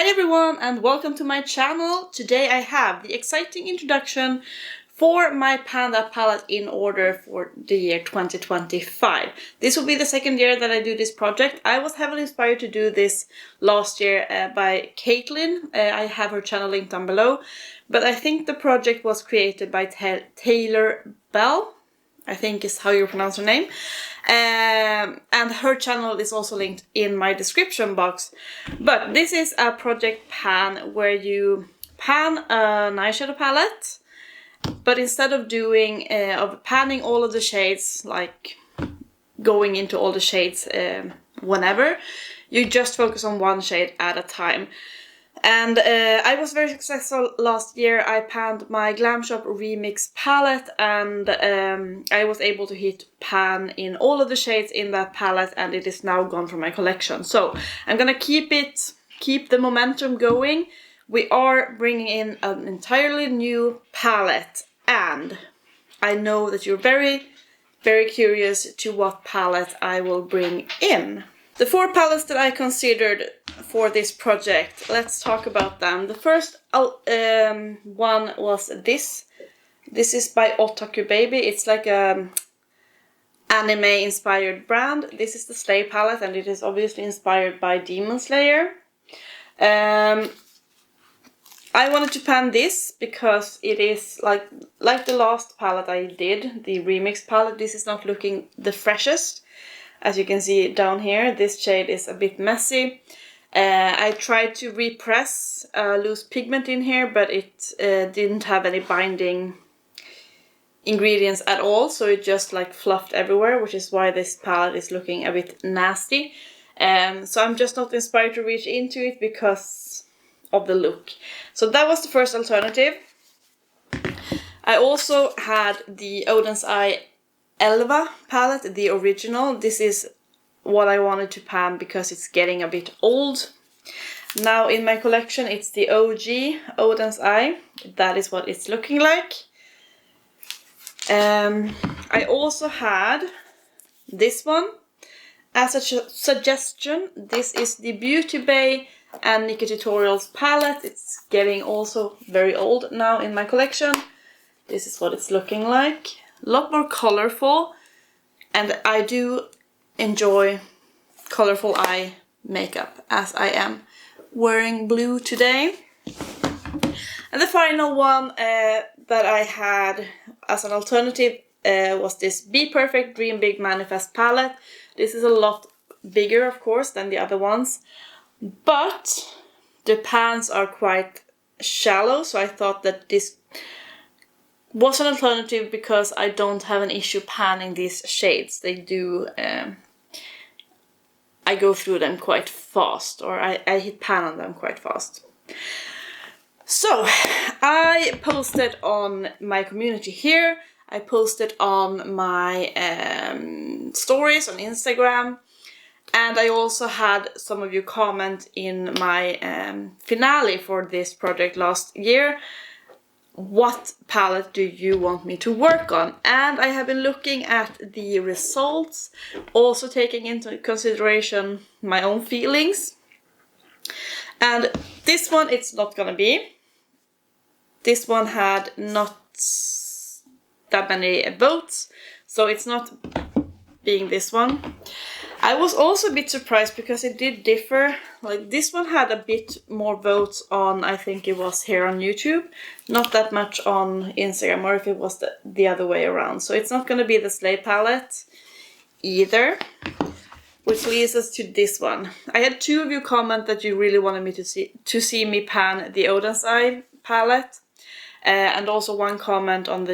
Hi everyone and welcome to my channel. Today I have the exciting introduction for my Panda palette in order for the year 2025. This will be the second year that I do this project. I was heavily inspired to do this last year by Caitlin. I have her channel linked down below. But I think the project was created by Taylor Bell, I think is how you pronounce her name. And her channel is also linked in my description box. But this is a project pan where you pan an eyeshadow palette, but instead of doing panning all of the shades, like going into all the shades whenever, you just focus on one shade at a time. And I was very successful last year. I panned my Glam Shop Remix palette and I was able to hit pan in all of the shades in that palette, and it is now gone from my collection. So I'm gonna keep the momentum going. We are bringing in an entirely new palette, and I know that you're very, very curious to what palette I will bring in. The 4 palettes that I considered for this project, let's talk about them. The first one was this. This is by Otaku Baby. It's like a anime inspired brand. This is the Slay palette, and it is obviously inspired by Demon Slayer. I wanted to pan this because it is like the last palette I did, the remix palette. This is not looking the freshest. As you can see down here, this shade is a bit messy. I tried to repress loose pigment in here, but it didn't have any binding ingredients at all, so it just like fluffed everywhere, which is why this palette is looking a bit nasty. So I'm just not inspired to reach into it because of the look. So that was the first alternative. I also had the Oden's Eye Elva palette, the original. This is what I wanted to pan because it's getting a bit old. Now in my collection it's the OG Oden's Eye. That is what it's looking like. I also had this one as a suggestion. This is the Beauty Bay and Nikkietutorials palette. It's getting also very old now in my collection. This is what it's looking like. A lot more colorful, and I do enjoy colorful eye makeup, as I am wearing blue today. And the final one that I had as an alternative was this Be Perfect Dream Big Manifest palette. This is a lot bigger, of course, than the other ones, but the pans are quite shallow, so I thought that this was an alternative because I don't have an issue panning these shades. They do, I go through them quite fast, or I hit pan on them quite fast. So I posted on my community here, I posted on my stories on Instagram, and I also had some of you comment in my finale for this project last year. What palette do you want me to work on? And I have been looking at the results, also taking into consideration my own feelings. And this one, it's not gonna be. This one had not that many votes, so it's not being this one. I was also a bit surprised because it did differ. Like this one had a bit more votes on, I think it was here on YouTube, not that much on Instagram, or if it was the other way around. So it's not going to be the Slay palette either, which leads us to this one. I had 2 of you comment that you really wanted me to see me pan the Oden's Eye palette, and also one comment on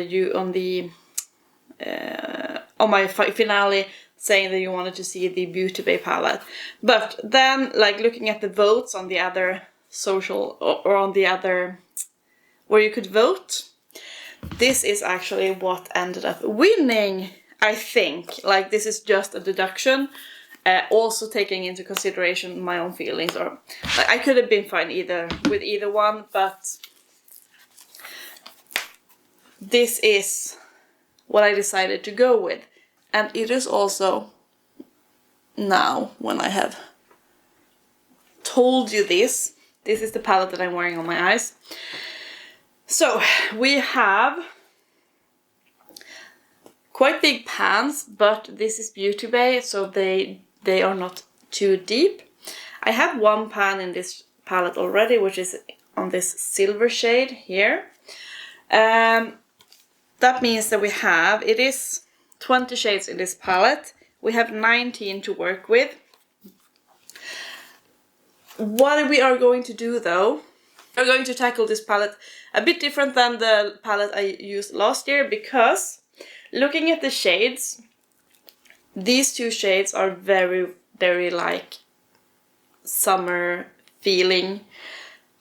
my finale saying that you wanted to see the Beauty Bay palette. But then, like, looking at the votes on the other social, or on the other where you could vote, this is actually what ended up winning, I think. Like, this is just a deduction, also taking into consideration my own feelings, or like, I could have been fine with either one, but this is what I decided to go with. And it is also now, when I have told you this, This is the palette that I'm wearing on my eyes. So we have quite big pans, but this is Beauty Bay, so they are not too deep. I have one pan in this palette already, which is on this silver shade here. That means that it is 20 shades in this palette. We have 19 to work with. What we are going to do though, we're going to tackle this palette a bit different than the palette I used last year, because looking at the shades, these two shades are very, very like summer feeling.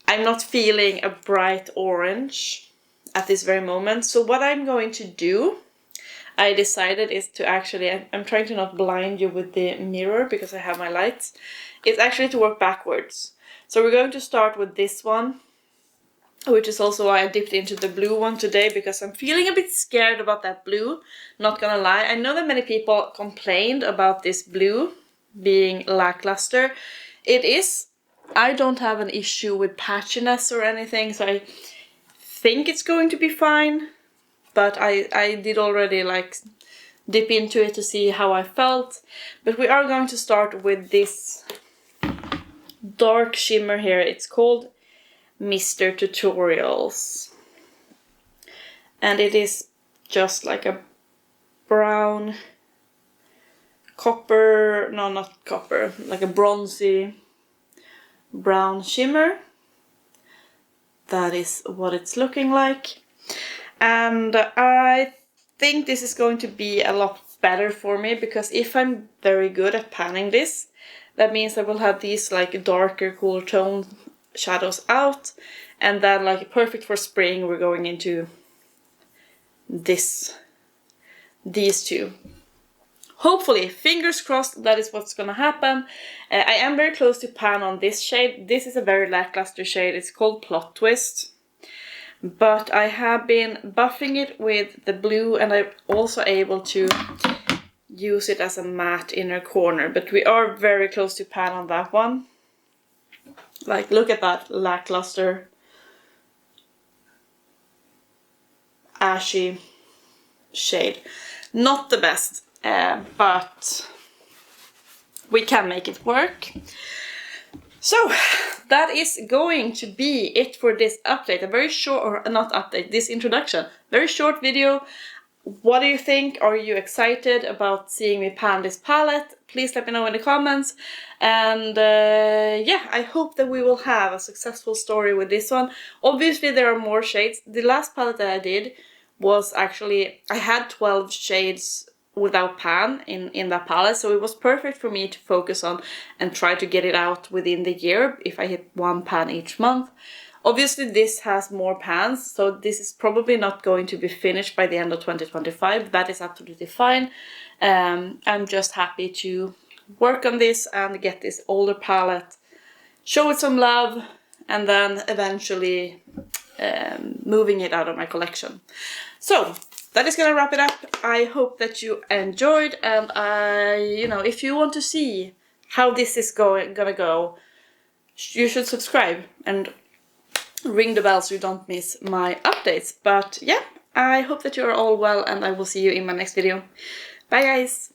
I'm not feeling a bright orange at this very moment. So what I'm going to do, I decided, is to actually, I'm trying to not blind you with the mirror because I have my lights, is actually to work backwards. So we're going to start with this one, which is also why I dipped into the blue one today, because I'm feeling a bit scared about that blue, not gonna lie. I know that many people complained about this blue being lackluster. It is. I don't have an issue with patchiness or anything, so I think it's going to be fine. But I did already like dip into it to see how I felt. But we are going to start with this dark shimmer here. It's called Nikkietutorials. And it is just like a brown copper, no, not copper, like a bronzy brown shimmer. That is what it's looking like. And I think this is going to be a lot better for me, because if I'm very good at panning this, that means I will have these like darker, cool tone shadows out, and then like perfect for spring, we're going into these two. Hopefully, fingers crossed, that is what's gonna happen. I am very close to pan on this shade. This is a very lackluster shade. It's called Plot Twist. But I have been buffing it with the blue, and I'm also able to use it as a matte inner corner. But we are very close to pan on that one. Like, look at that lackluster, ashy shade. Not the best. But we can make it work. So that is going to be it for this update. A very short, or not update, this introduction. Very short video. What do you think? Are you excited about seeing me pan this palette? Please let me know in the comments. And yeah, I hope that we will have a successful story with this one. Obviously there are more shades. The last palette that I did was actually, I had 12 shades without pan in that palette, so it was perfect for me to focus on and try to get it out within the year if I hit one pan each month. Obviously this has more pans, so this is probably not going to be finished by the end of 2025. That is absolutely fine. I'm just happy to work on this and get this older palette, show it some love, and then eventually moving it out of my collection. So that is gonna wrap it up. I hope that you enjoyed, and if you want to see how this is gonna go, you should subscribe and ring the bell so you don't miss my updates. But yeah, I hope that you're all well, and I will see you in my next video. Bye guys!